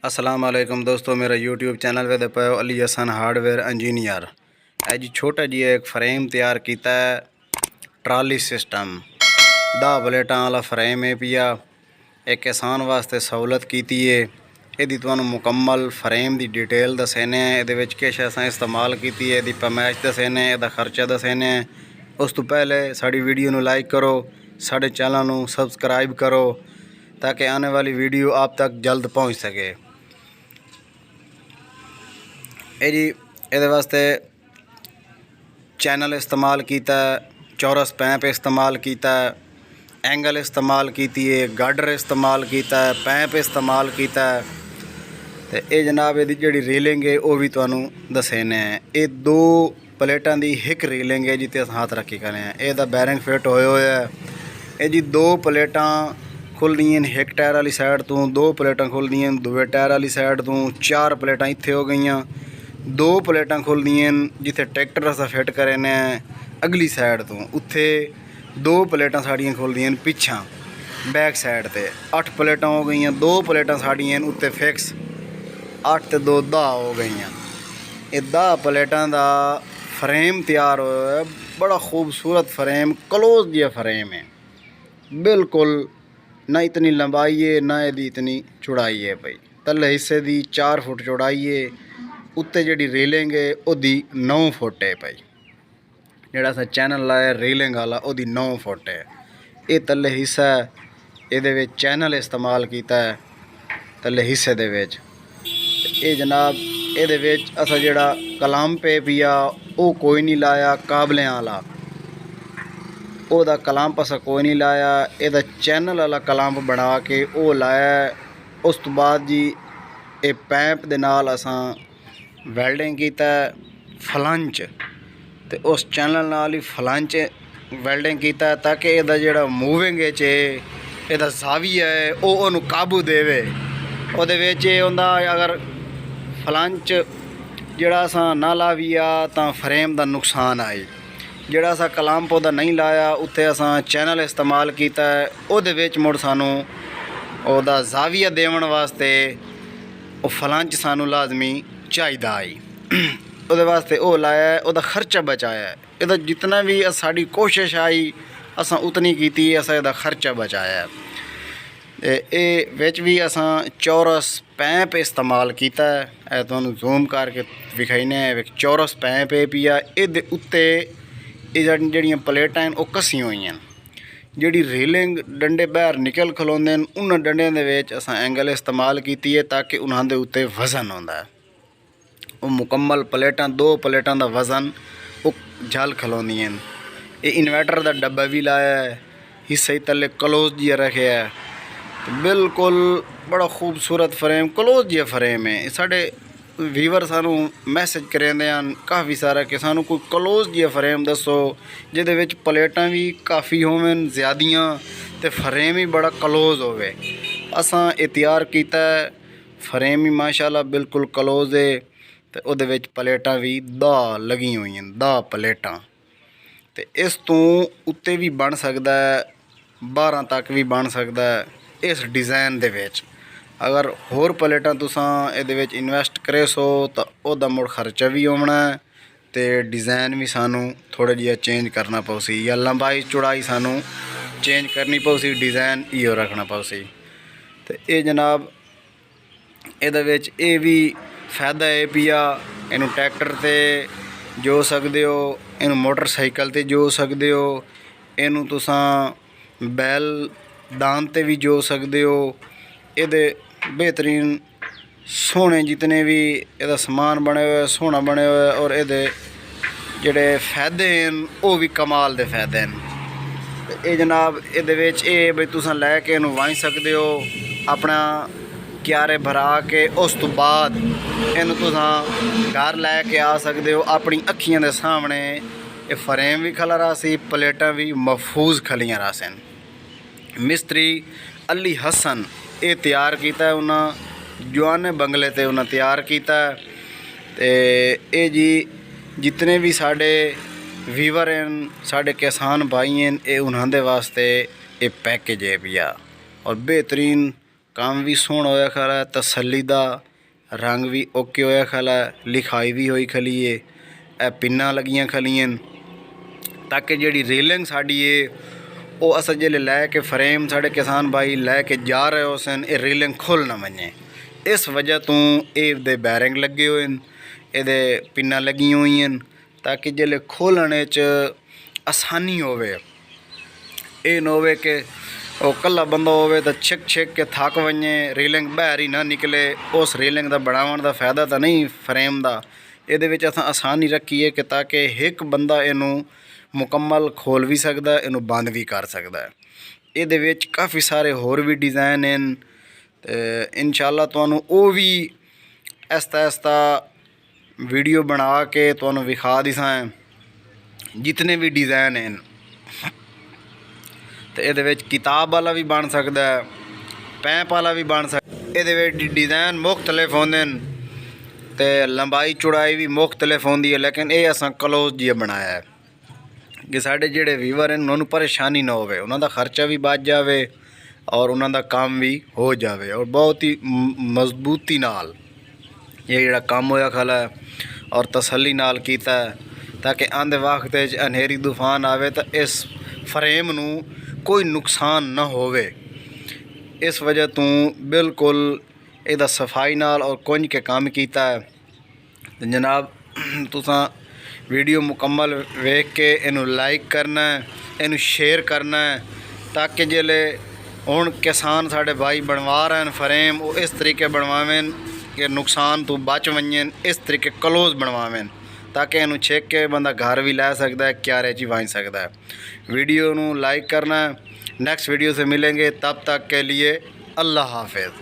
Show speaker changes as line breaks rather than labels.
अस्सलाम वालेकुम दोस्तों, मेरा यूट्यूब चैनल पे पे अली हसन हार्डवेयर इंजीनियर है जी। छोटा जी एक फ्रेम तैयार किया है, ट्राली सिस्टम 10 प्लेटा वाला फ्रेम है पिया। एक किसान वास्ते सहूलत की है। यदि तुहानू मुकम्मल फ्रेम की डिटेल दसेने, ये किश असां इस्तेमाल की है, यदि पैमाइश दसेने, यदा खर्चा दसेने। उस तो पहले साड़ी वीडियो नू लाइक करो, साढ़े चैनल नू सबसक्राइब करो ताकि आने वाली वीडियो आप तक जल्द पहुँच सके। ये जी ये वास्ते चैनल इस्तेमाल किया, चौरस पैंप इस्तेमाल किया, एंगल इस्तेमाल की है, गार्डर इस्तेमाल किया, पैंप इस्तेमाल किया। तो ये जनाब ये जी रीलिंग है वह भी तुहानू दसेने। ये 2 प्लेटा की एक रीलिंग है जिते हाथ रखी करें। यदा बैरिंग फिट होए हुए है। ये जी 2 प्लेटा खुलदियाँ एक टायर वाली साइड तो, 2 प्लेटा खुलदियाँ दूए टायर वाली साइड तो, 4 प्लेटा इत्थे हो गई। 2 प्लेटा खुलदियाँ जिथे ट्रैक्टर अस फिट करे ने अगली साइड तो, उत्थे 2 प्लेटा साड़ियाँ खुलदियाँ पिछा बैक साइड ते। 8 प्लेटा हो गई। 2 प्लेटा साड़ियाँ उत्ते फिक्स, 8 ते 2 10 हो गई। ये 10 प्लेटा का फ्रेम तैयार होया। बड़ा खूबसूरत फ्रेम, क्लोज जिहा फ्रेम है, बिल्कुल ना इतनी लंबाई है ना यदी इतनी चौड़ाई है भाई। तले हिस्से की 4 फुट चौड़ाई है, उत्ते जी रीलिंग है वही 9 फुट है भाई। जोड़ा सा चैनल लाया रीलिंग वाला वही 9 फुट है। ये तले हिस्सा ये चैनल इस्तेमाल किया है तले हिस्से दे विच। ये जनाब ये असा जोड़ा कलाम पे पिया वो कोई नहीं लाया, काबलें वाला ओदा कलंप असा कोई नहीं लाया। यदा चैनल वाला कलंप बना के वो लाया। उस तो बाद जी ये पैंप दे नाल असां वैल्डिंग कीता फ्लंच, ते उस चैनल नाल ही फ्लंच वैल्डिंग कीता ताकि यदा जेड़ा मूविंग च यदा ज़ाविया है वो काबू देवे। ओहदे विच होंदा अगर फ्लंच जेड़ा असां ना लाविया तां फ्रेम दा नुकसान आई। जोड़ा असा कलंप उहदा नहीं लाया उत्थे असां चैनल इस्तेमाल किया, उहदे विच मुड़ सानू उहदा ज़ाविया देवन वास्ते वो फ्लंच सानू लाजमी चाहिदा आई। उहदे वास्ते वो लाया, उहदा खर्चा बचाया। इहदा जितना भी साड़ी कोशिश आई असां उतनी कीती, असां इहदा खर्चा बचाया। ये विच भी असां चौरस पैंप इस्तेमाल किया है, तुहानू जूम करके विखाईने। चौरस पैंप है पिया। इहदे उत्ते ये जड़ियाँ प्लेटा हैं वो कसी हुई हैं। जी रीलिंग डंडे बहर निकल खलोंदे उन्होंने डंडिया के विच असां एंगल इस्तेमाल की है ताकि उन्होंने उत्ते वज़न होंदा है। वो मुकम्मल प्लेटा 2 प्लेटा का वज़न वो झल खलोंदियां। ये इन्वर्टर का डब्बा भी लाया है, हिस्से तले क्लोज जिहा रखे है। तो बिल्कुल बड़ा खूबसूरत फ्रेम, क्लोज जिहा फ्रेम है। साढ़े व्यूवर सानू मैसेज करेंदे हैं काफ़ी सारा कि सानू कोई क्लोज जिहा फ्रेम दसो जिहदे विच प्लेटां भी काफ़ी होवन ज़्यादियां ते फ्रेम ही बड़ा क्लोज होवे। असां ये तैयार कीता फ्रेम ही माशाल्लाह बिल्कुल क्लोज है। ते उहदे विच प्लेटां भी 10 लगी हुई हैं, 10 प्लेटां। ते इस तो उत्ते भी बन सकदा है, 12 तक भी बन सकदा है इस डिज़ाइन दे विच। अगर होर प्लेटा तुसां इहदे विच इन्वेस्ट करे सो तो उहदा मुड़ खर्चा भी होना है, तो डिज़ाइन भी सानू थोड़ा जिहा चेंज करना पौसी, या लंबाई चौड़ाई सानू चेंज करनी पौसी, डिज़ाइन इहो रखना पौसी। तो ये जनाब इहदे विच ये भी फायदा है पिया। इनू ट्रैक्टर ते जो सकदे हो, इनू मोटरसाइकिल ते जो सकदे हो, इनू तुसां बैल दान ते भी जो सकदे हो। ये बेहतरीन सोहने जितने भी यदा समान बने हुए सोहना बने हुए, और ये जेड़े फायदे हैं वो भी कमाल दे फायदे हैं। ये जनाब ये बई तुसां लैके इनू वाही सकते हो अपना क्यारे भरा के। उस तो बाद इनू तुसां घर लैके आ सकते हो अपनी अखियां दे सामने। ये फ्रेम भी खला रहा सी, प्लेटा भी महफूज खलियां रहा सन। मिस्त्री अली हसन ये तैयार किया उन्हें जवाने बंगले ते उन्हें तैयार किया। ये जी जितने भी साढ़े व्यूवर हैं, साढ़े किसान भाई हैं, ये उन्होंने वास्ते ये पैकेज है भैया। और बेहतरीन काम भी सोहना होया खड़ा है, तसल्ली दा रंग भी ओके होया खड़ा है, लिखाई भी होई खली है, ए पिन्ना लगियां खलियां ताकि जिहड़ी रेलिंग साडी है वो अस जिहले लैके फ्रेम साढ़े किसान भाई लैके जा रहे हो सन ये रेलिंग खुल ना वजे। इस वजह तो ये बैरिंग लगे हुए हैं, ये पिन्ना लगी हुई हैं ताकि जिहले खोलने च आसानी होवे। ये न होवे कि वो कल्ला बंदा होवे तो छिक छिक के थक वजे, रेलिंग बाहर ही ना निकले। उस रेलिंग का बनावन का फायदा तो नहीं फ्रेम का। ये अस आसानी रखी है कि ताकि एक बंदा इनू मुकम्मल खोल भी सकता है, इनू बंद भी कर सकता है। ये काफ़ी सारे होर भी डिज़ाइन हैं तो इंशाअल्लाह तुहानू वो भी आहिस्ता आहिस्ता वीडियो बना के तुहानू विखा दिसां जितने भी डिज़ाइन हैं। तो ये किताब वाला भी बन सकता है, पैंप वाला भी बन सकता। ये डिज़ाइन मुख्तलिफ होंदे तो लंबाई चौड़ाई भी मुख्तलिफ होंदी है, लेकिन ये असां क्लोज जिहा बनाया है कि साढ़े जिहड़े व्यूवर हैं उन्होंने परेशानी ना होवे, उन्होंने खर्चा भी बच जाए और उन्होंने काम भी हो जाए। और बहुत ही मजबूती नाल ये जिहड़ा काम होया खला है और तसल्ली नाल कीता है ताकि आंदे वक्त अंधेरी तूफान आवे तो इस फ्रेम नू कोई नुकसान ना होवे। इस वजह तो बिल्कुल इहदा सफाई नाल और कुंज के काम कीता है। तो जनाब तुसां वीडियो मुकम्मल वेख के इनू लाइक करना है, इनू शेयर करना है ताकि जिहले हुण किसान साढ़े भाई बनवा रहे हैं फ्रेम वो इस तरीके बनवावें कि नुकसान तो बच वंजन, इस तरीके क्लोज बनवावें ताकि इनू छेक के बंदा घर भी लै सकता है, क्यारे च बन सकता है। वीडियो नू लाइक करना है। नेक्स्ट वीडियो से मिलेंगे, तब तक के लिए अल्लाह हाफिज़।